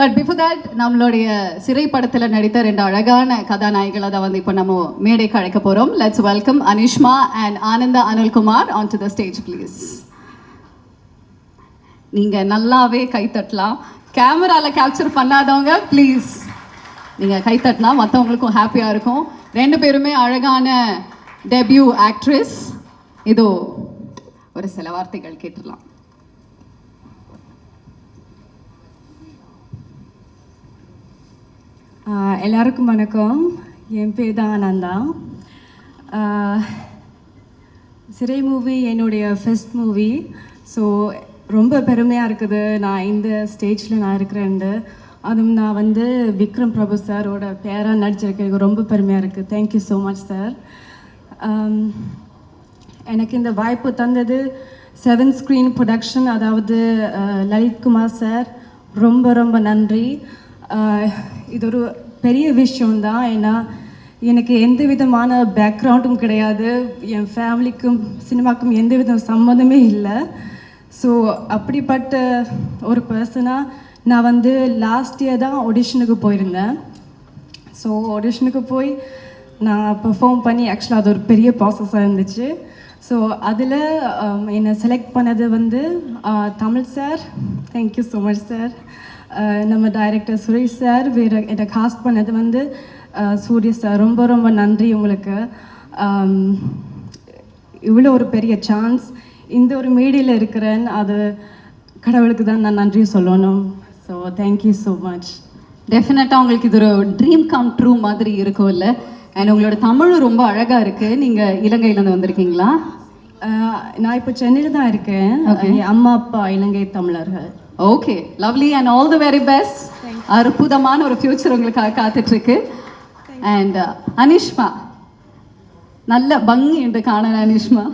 But before that நம்மளுடைய சிறை படத்தில் நடித்த 2 அழகான கதாநாயகிகளை தான் வந்து இப்போ நம்ம மேடைக்கு அழைக்க போகிறோம். Let's welcome Anishma and Ananda Anilkumar on to the stage please. நீங்கள் நல்லாவே கைத்தட்டலாம். கேமராவில் கேப்சர் பண்ணாதவங்க ப்ளீஸ் நீங்கள் கைத்தட்டினா மற்றவங்களுக்கும் ஹாப்பியாக இருக்கும். 2 பேருமே அழகான டெபியூ ஆக்ட்ரஸ். இதோ ஒரு சில வார்த்தைகள் கேட்டுடலாம். எல்லாருக்கும் வணக்கம். என் பேர் தான் ஆனந்தா. சிறை மூவி என்னுடைய ஃபர்ஸ்ட் மூவி. ஸோ ரொம்ப பெருமையாக இருக்குது நான் இந்த ஸ்டேஜில் நான் இருக்கிறேன்ட்டு. அதுவும் நான் வந்து விக்ரம் பிரபு சாரோட பேராக நடிச்சிருக்கேன். ரொம்ப பெருமையாக இருக்குது. Thank you so much sir. எனக்கு இந்த வாய்ப்பு தந்தது 7 ஸ்க்ரீன் ப்ரொடக்ஷன், அதாவது லலித்குமார் சார், ரொம்ப ரொம்ப நன்றி. இது ஒரு பெரிய விஷயம்தான். ஏன்னா எனக்கு எந்த விதமான பேக்ரவுண்டும் கிடையாது. என் ஃபேமிலிக்கும் சினிமாக்கும் எந்த வித சம்மந்தமே இல்லை. ஸோ அப்படிப்பட்ட ஒரு பர்சனாக நான் வந்து லாஸ்ட் இயர் தான் ஆடிஷனுக்கு போயிருந்தேன். ஸோ ஆடிஷனுக்கு போய் நான் பெர்ஃபார்ம் பண்ணி ஆக்சுவலாக அது ஒரு பெரிய ப்ராசஸாக இருந்துச்சு. ஸோ அதில் என்னை செலக்ட் பண்ணது வந்து Tamil sir, thank you so much sir. நம்ம டைரக்டர் சுரேஷ் சார், வேறு என்னை காஸ்ட் பண்ணது வந்து சூரிய சார். ரொம்ப ரொம்ப நன்றி உங்களுக்கு. இவ்வளோ ஒரு பெரிய சான்ஸ் இந்த ஒரு மீடியில் இருக்கிறேன், அது கடவுளுக்கு தான் நான் நன்றி சொல்லணும். So thank you so much. டெஃபினட்டாக உங்களுக்கு இது ஒரு ட்ரீம் கம் ட்ரூ மாதிரி இருக்கும் இல்லை? அண்ட் உங்களோட தமிழும் ரொம்ப அழகாக இருக்குது. நீங்கள் இலங்கையிலேருந்து வந்திருக்கீங்களா? நான் இப்போ சென்னையில் தான் இருக்கேன். அம்மா அப்பா இலங்கை தமிழர்கள். Okay, lovely and all the very best. அற்புதமான ஒரு ஃபியூச்சர் உங்களுக்காக காத்துட்ருக்கு. அண்ட் அனிஷ்மா, நல்ல பங்கு என்று காண அனிஷ்மா.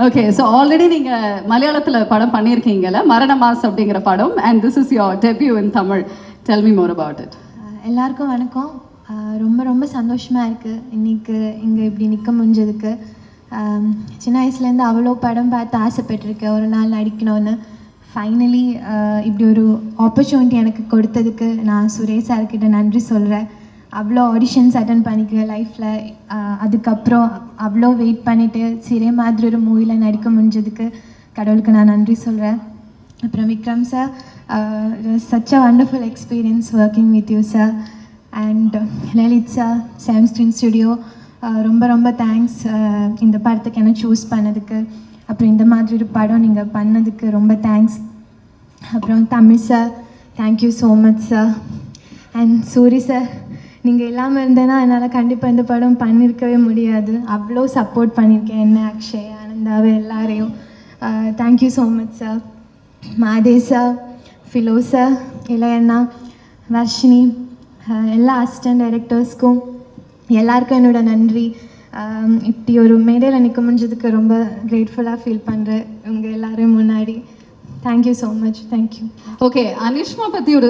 ஓகே, ஸோ ஆல்ரெடி நீங்கள் மலையாளத்தில் படம் பண்ணியிருக்கீங்கல்ல, மரண மாஸ் அப்படிங்கிற படம். And this is your debut in Tamil. Tell me more about it. எல்லாருக்கும் வணக்கம். ரொம்ப ரொம்ப சந்தோஷமாக இருக்குது இன்றைக்கி இங்கே இப்படி நிற்க முடிஞ்சதுக்கு. சின்ன வயசுலேருந்து அவ்வளோ படம் பார்த்து ஆசைப்பட்டிருக்கேன் ஒரு நாள் நடிக்கணும்னு. ஃபைனலி இப்படி ஒரு ஆப்பர்ச்சுனிட்டி எனக்கு கொடுத்ததுக்கு நான் சுரேஷ் சார்கிட்ட நன்றி சொல்கிறேன். அவ்வளோ ஆடிஷன்ஸ் அட்டன் பண்ணிக்குவேன் லைஃப்பில். அதுக்கப்புறம் அவ்வளோ வெயிட் பண்ணிவிட்டு சிறை மாதிரி ஒரு மூவியில் நடிக்க முடிஞ்சதுக்கு கடவுளுக்கு நான் நன்றி சொல்கிறேன். அப்புறம் Vikram sir, such a wonderful experience working with you sir. And Lalit sir, 7 screen studio, ரொம்ப ரொம்ப தேங்க்ஸ் இந்த படத்துக்கு என்ன சூஸ் பண்ணதுக்கு. அப்புறம் இந்த மாதிரி ஒரு படம் நீங்கள் பண்ணதுக்கு ரொம்ப தேங்க்ஸ். அப்புறம் Tamil sir, thank you so much sir. And Soori sir, நீங்கள் இல்லாமல் இருந்தேன்னா என்னால் கண்டிப்பாக இந்த படம் பண்ணியிருக்கவே முடியாது. அவ்வளோ சப்போர்ட் பண்ணியிருக்கேன் என்ன, அக்ஷய், ஆனந்தாவை, எல்லாரையும். Thank you so much sir. மாதே சார், ஃபிலோ சார், இளையண்ணா, வர்ஷினி, எல்லா அசிஸ்டன்ட் டைரக்டர்ஸ்க்கும் எல்லாருக்கும் என்னோட நன்றி. இப்படி ஒரு மேடையில் நிற்க முடிஞ்சதுக்கு ரொம்ப கிரேட்ஃபுல்லாக ஃபீல் பண்ணுறேன் உங்கள் எல்லோரும் முன்னாடி. Thank you so much. Thank you. Okay, Anishma பற்றி ஒரு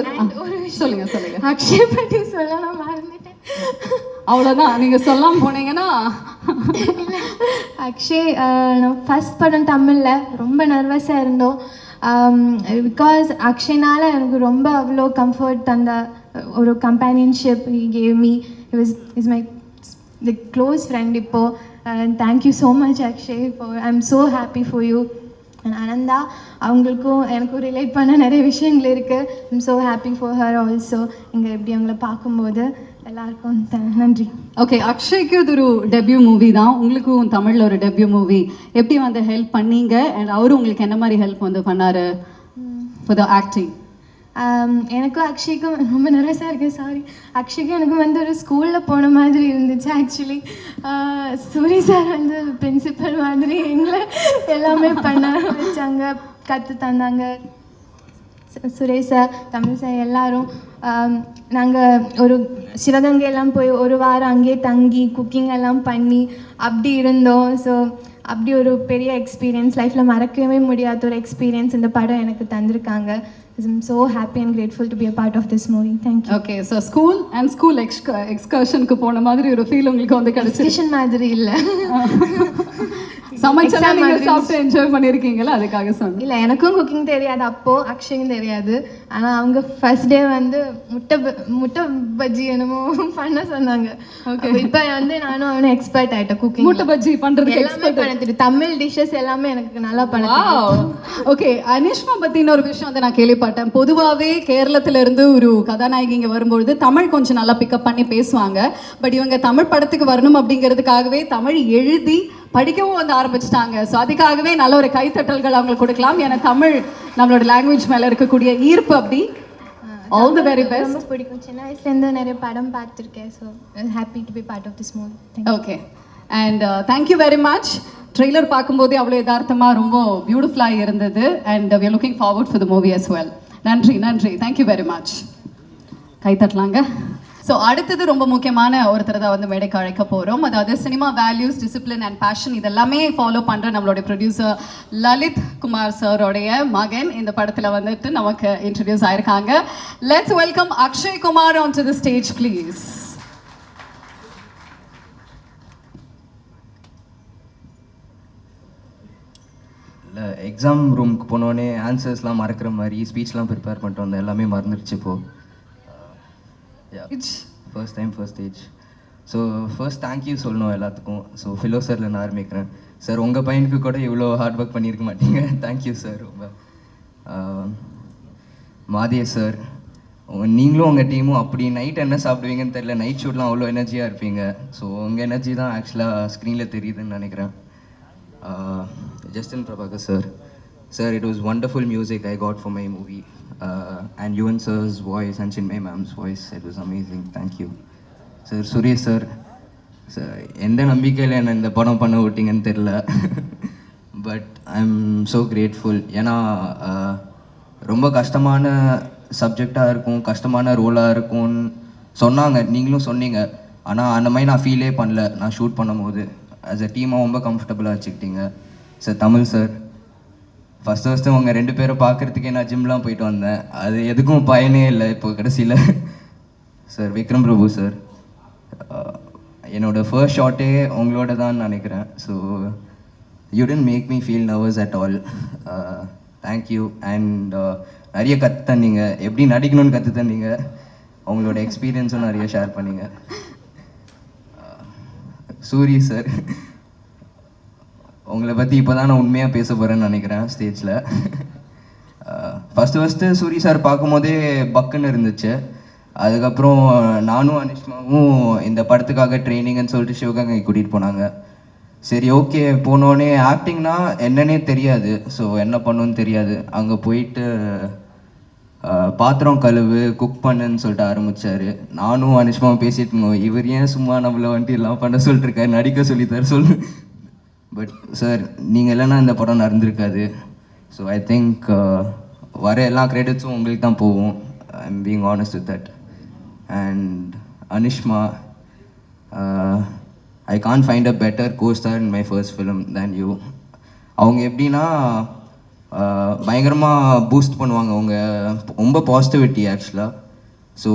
சொல்லுங்கள். அக்ஷய் பற்றி சொல்ல நான் மறந்துட்டேன். அவ்வளோதான், நீங்கள் சொல்லாமல் போனீங்கன்னா. அக்ஷய், நான் ஃபஸ்ட் படம் தமிழில் ரொம்ப நர்வஸாக இருந்தோம். பிகாஸ் அக்ஷய்னால எனக்கு ரொம்ப அவ்வளோ கம்ஃபர்ட் தந்த ஒரு companionship he gave me. Is my close friend இப்போ. thank you so much Akshay for I'm so happy for you. and Ananda, அவங்களுக்கும் எனக்கும் ரிலேட் பண்ண நிறைய விஷயங்கள் இருக்குது. I'm so happy for her also. இங்கே எப்படி அவங்கள பார்க்கும்போது எல்லாருக்கும் நன்றி. ஓகே, அக்ஷய்க்கு இது ஒரு டெபியூ மூவி தான், உங்களுக்கும் தமிழில் ஒரு டெபியூ மூவி. எப்படி வந்து ஹெல்ப் பண்ணீங்க? அண்ட் அவரும் உங்களுக்கு என்ன மாதிரி ஹெல்ப் வந்து பண்ணார் ஃபார் த ஆக்டிங்? எனக்கும் அக்ஷய்க்கும் ரொம்ப நர்வஸாக இருக்குது, சாரி. அக்ஷய்க்கும் எனக்கும் வந்து ஒரு ஸ்கூலில் போன மாதிரி இருந்துச்சு ஆக்சுவலி. சூரி சார் வந்து பிரின்சிபல் மாதிரி எங்களை எல்லாமே பண்ண வச்சாங்க, கற்று தந்தாங்க. சுரேஷ் சார், தமிழ் சார், எல்லோரும். நாங்கள் ஒரு சிவகங்கையெல்லாம் போய் ஒரு வாரம் அங்கேயே தங்கி குக்கிங் எல்லாம் பண்ணி அப்படி இருந்தோம். ஸோ அப்படி ஒரு பெரிய எக்ஸ்பீரியன்ஸ், லைஃப்பில் மறக்கவே முடியாத ஒரு எக்ஸ்பீரியன்ஸ் இந்த படம் எனக்கு தந்திருக்காங்க. I'm so happy and grateful to be a part of this movie. Thank you. Okay, so school excursion க்கு போன மாதிரி ஒரு ஃபீல் உங்களுக்கு வந்து கிடைச்சிருச்சு? எக்ஸ்கர்ஷன் மாதிரி இல்லை. சமைச்செல்லாம் நீங்க சாப்பிட்டு என்ஜாய் பண்ணிருக்கீங்களா, அதுக்காக சொன்னேன். இல்லை எனக்கும் குக்கிங் தெரியாது, அப்போது அக்ஷய்க்கும் தெரியாது. ஆனால் அவங்க ஃபர்ஸ்ட் டே வந்து முட்டை பஜ்ஜி என்னமோ பண்ண சொன்னாங்க. இப்போ வந்து நானும் அவனும் எக்ஸ்பர்ட் ஆகிட்டேன் குக்கிங். முட்டை பஜ்ஜி பண்றதுக்கு எல்லாமே பண்ண தெரியும். தமிழ் டிஷ்ஷஸ் எல்லாமே எனக்கு நல்லா பண்ண தெரியும். ஓகே, அனிஷ்மா பத்தின ஒரு விஷயம் வந்து நான் கேள்விப்பட்டேன். பொதுவாகவே கேரளத்துல இருந்து ஒரு கதாநாயகி இங்க வரும்பொழுது தமிழ் கொஞ்சம் நல்லா பிக்கப் பண்ணி பேசுவாங்க. பட் இவங்க தமிழ் படத்துக்கு வரணும் அப்படிங்கிறதுக்காகவே தமிழ் எழுதி படிக்கவும் வந்து ஆரம்பிச்சிட்டாங்க. ஸோ அதுக்காகவே நல்ல ஒரு கைத்தட்டல்கள் அவங்களுக்கு கொடுக்கலாம். ஏன்னா தமிழ் நம்மளோட லாங்குவேஜ் மேலே இருக்கக்கூடிய ஈர்ப்பு அப்படி. All the very best. ரொம்ப பிடிக்கும், சின்ன வயசுலேருந்து நிறைய படம் பார்த்துருக்கேன். So happy to be part of this movie. Okay, and thank you very much. Trailer பார்க்கும்போதே அவ்வளோ யதார்த்தமாக ரொம்ப பியூட்டிஃபுல்லாக இருந்தது. And we are looking forward for the movie as well. நன்றி நன்றி, தேங்க்யூ வெரி மச். கைத்தட்டலாங்க. ஸோ அடுத்தது ரொம்ப முக்கியமான ஒருத்தர் தான் வந்து மேடைக்கு அழைக்க போகிறோம். அதாவது cinema values, discipline and passion இதெல்லாமே ஃபாலோ பண்ணுற நம்மளுடைய ப்ரொடியூசர் லலித் குமார் சாரோடைய மகன் இந்த படத்தில் வந்துட்டு நமக்கு இன்ட்ரடியூஸ் ஆயிருக்காங்க. Let's welcome Akshay Kumar on to the stage please. இல்லை, எக்ஸாம் ரூமுக்கு போனோடனே ஆன்சர்ஸ்லாம் மறக்கிற மாதிரி ஸ்பீச்லாம் ப்ரிப்பேர் பண்ணிட்டு வந்தேன், எல்லாமே மறந்துடுச்சு இப்போது. First time first stage. So first thank you சொல்லணும் எல்லாத்துக்கும். ஸோ ஃபிலோ சாரில் நான் ஆரம்பிக்கிறேன். சார், உங்கள் பையனுக்கு கூட இவ்வளோ ஹார்ட் ஒர்க் பண்ணியிருக்க மாட்டீங்க. Thank you sir. ரொம்ப மாதே சார், நீங்களும் உங்கள் டீமும் அப்படி நைட் என்ன சாப்பிடுவீங்கன்னு தெரியல, நைட் ஷூட்லாம் அவ்வளோ எனர்ஜியாக இருப்பீங்க. ஸோ உங்கள் எனர்ஜி தான் ஆக்சுவலாக ஸ்க்ரீனில் தெரியுதுன்னு நினைக்கிறேன். Justin Prabhakar sir, it was wonderful music I got for my movie, and Yuvan sir's voice and Chinmay ma'am's voice, it was amazing. Thank you sir. Suresh sir, எந்த நம்பிக்கையில் என்ன இந்த படம் பண்ண விட்டீங்கன்னு தெரியல, but I am so grateful. ஏன்னா ரொம்ப கஷ்டமான சப்ஜெக்டாக இருக்கும், கஷ்டமான ரோலாக இருக்கும்னு சொன்னாங்க, நீங்களும் சொன்னீங்க. ஆனால் அந்த மாதிரி நான் ஃபீலே பண்ணல. நான் ஷூட் பண்ணும்போது ஆஸ் அ டீமாக ரொம்ப கம்ஃபர்டபுளாக வச்சுக்கிட்டீங்க. சார், தமிழ் சார், ஃபஸ்ட்டு உங்கள் 2 பேரை பார்க்குறதுக்கே நான் ஜிம்லாம் போயிட்டு வந்தேன், அது எதுக்கும் பயனே இல்லை இப்போ கடைசியில். சார், விக்ரம் பிரபு சார், என்னோடய ஃபர்ஸ்ட் ஷாட்டே உங்களோட தான் நினைக்கிறேன். So you didn't make me feel nervous at all. Thank you. And நிறைய கற்று தந்தீங்க, எப்படி நடிக்கணும்னு கற்று தந்தீங்க, உங்களோட எக்ஸ்பீரியன்ஸும் நிறைய ஷேர் பண்ணீங்க. சூரி சார், உங்களை பற்றி இப்போ தான் நான் உண்மையாக பேச போகிறேன்னு நினைக்கிறேன் ஸ்டேஜில். ஃபஸ்ட்டு சூரி சார் பார்க்கும்போதே பக்குன்னு இருந்துச்சு. அதுக்கப்புறம் நானும் அனிஷ்மாவும் இந்த படத்துக்காக ட்ரைனிங்னு சொல்லிட்டு சிவகங்கை கூட்டிகிட்டு போனாங்க. சரி, ஓகே, போனோடனே ஆக்டிங்னா என்னன்னே தெரியாது, ஸோ என்ன பண்ணணும்னு தெரியாது. அங்கே போயிட்டு பாத்திரம் கழுவு, குக் பண்ணுன்னு சொல்லிட்டு ஆரம்பித்தார். நானும் அனிஷ்மாவும் பேசிட்டு இருந்தோம், இவர் ஏன் சும்மா நம்மளை வந்துட்டு எல்லாம் பண்ண சொல்லிட்டுருக்காரு, நடிக்க சொல்லித்தார் சொல்லு. பட் சார், நீங்கள் இல்லைன்னா இந்த படம் நடந்திருக்காது. ஸோ ஐ திங்க் வர எல்லா கிரெடிட்ஸும் உங்களுக்கு தான் போகும். I am being honest with that. And Anishma, I can't find a better co-star in my first film than you. அவங்க எப்படின்னா பயங்கரமாக பூஸ்ட் பண்ணுவாங்க, அவங்க ரொம்ப பாசிட்டிவிட்டி ஆக்சுவலாக. ஸோ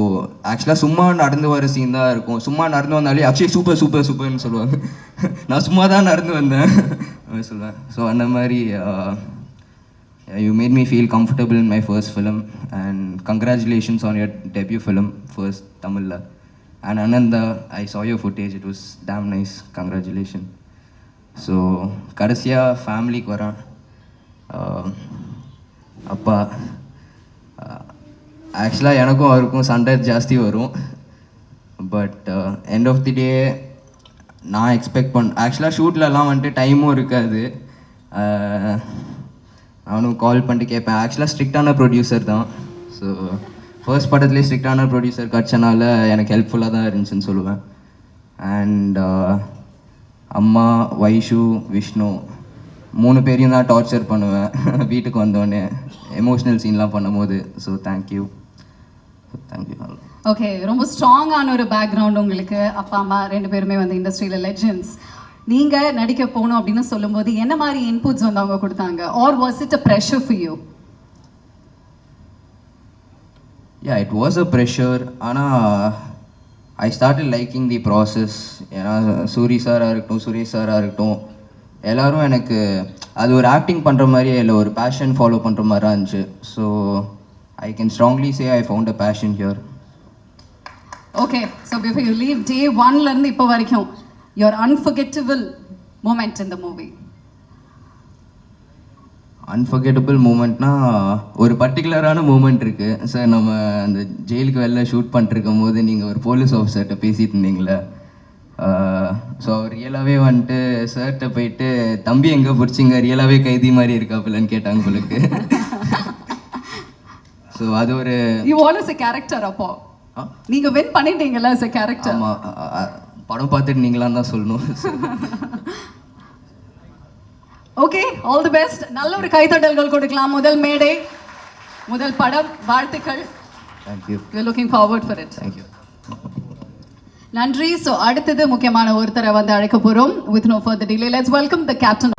ஆக்சுவலாக சும்மா நடந்து வர சீன் தான் இருக்கும். சும்மா நடந்து வந்தாலே அக்ஷய் சூப்பர் சூப்பர் சூப்பர்னு சொல்லுவாங்க. நான் சும்மா தான் நடந்து வந்தேன் சொல்லுவேன். ஸோ அந்த மாதிரி you made me feel comfortable in my first film. And congratulations on your debut film first தமிழில். And Ananda, I saw your footage, it was damn nice, congratulations. So கடைசியாக ஃபேமிலிக்கு வரேன். அப்பா, ஆக்சுவலாக எனக்கும் அவருக்கும் சண்டை ஜாஸ்தி வரும். பட் எண்ட் ஆஃப் தி டே நான் எக்ஸ்பெக்ட் ஆக்சுவலாக ஷூட்லலாம் வந்துட்டு டைமும் இருக்காது. நானும் கால் பண்ணிட்டு கேட்பேன். ஆக்சுவலாக ஸ்ட்ரிக்டான ப்ரொடியூசர் தான். ஸோ ஃபர்ஸ்ட் படத்துலேயே ஸ்ட்ரிக்டான ப்ரொடியூசர் கிடச்சனால எனக்கு ஹெல்ப்ஃபுல்லாக தான் இருந்துச்சுன்னு சொல்லுவேன். அண்ட் அம்மா, வைஷு, விஷ்ணு 3 பேரையும் தான் டார்ச்சர் பண்ணுவேன் வீட்டுக்கு வந்தோடனே எமோஷ்னல் சீன்லாம் பண்ணும்போது. So thank you. ஓகே, ரொம்ப ஸ்ட்ராங்கான ஒரு பேக்ரவுண்ட் உங்களுக்கு. அப்பா அம்மா 2 பேருமே வந்து இண்டஸ்ட்ரியில் லெஜெண்ட்ஸ். நீங்கள் நடிக்க போகணும் அப்படின்னு சொல்லும்போது என்ன மாதிரி இன்புட்ஸ் வந்து அவங்க கொடுத்தாங்க? Or was it a pressure for you? Yeah, it was a pressure. ஆனால் I started liking the process. ஏன்னா சூரி சாராக இருக்கட்டும், சுரேஷ் சாராக இருக்கட்டும், எல்லோரும் எனக்கு அது ஒரு ஆக்டிங் பண்ணுற மாதிரியே இல்லை, ஒரு பேஷன் ஃபாலோ பண்ணுற மாதிரி தான் இருந்துச்சு. So I can strongly say I found a passion here. Okay, so before you leave, day ஒன்லேருந்து இப்போ வரைக்கும் யுவர் அன்ஃபர்கெட்டபிள் மூமெண்ட் இந்த மூவி. அன்ஃபர்கெட்டபிள் மூமெண்ட்னா ஒரு பர்டிகுலரான மூமெண்ட் இருக்குது சார். நம்ம அந்த ஜெயிலுக்கு வெளில ஷூட் பண்ணிட்டுருக்கும் போது நீங்கள் ஒரு போலீஸ் ஆஃபீஸர்கிட்ட பேசிகிட்டு இருந்தீங்களே, ஸோ அவர் ரியலாகவே வந்துட்டு சார்கிட்ட போயிட்டு தம்பி எங்கே பிடிச்சிங்க, ரியலாகவே கைதி மாதிரி இருக்காப்புலன்னு கேட்டாங்க உங்களுக்கு. ஸோ அது ஒரு you want as a character. அப்போ நீங்கள் வின் பண்ணிட்டீங்களா as a கேரக்டர்? ஆமாம், படம் பார்த்துட்டு நீங்களான்னு தான் சொல்லணும். Okay, all the best. நல்ல ஒரு கைத்தட்டல்கள் கொடுக்கலாம். முதல் மேடை, முதல் படம், வாழ்த்துக்கள். Thank you. We are looking forward for it. Thank you. நன்றி. ஸோ அடுத்தது முக்கியமான ஒருத்தரை வந்து அழைக்க போகிறோம். With no further delay, let's welcome the captain.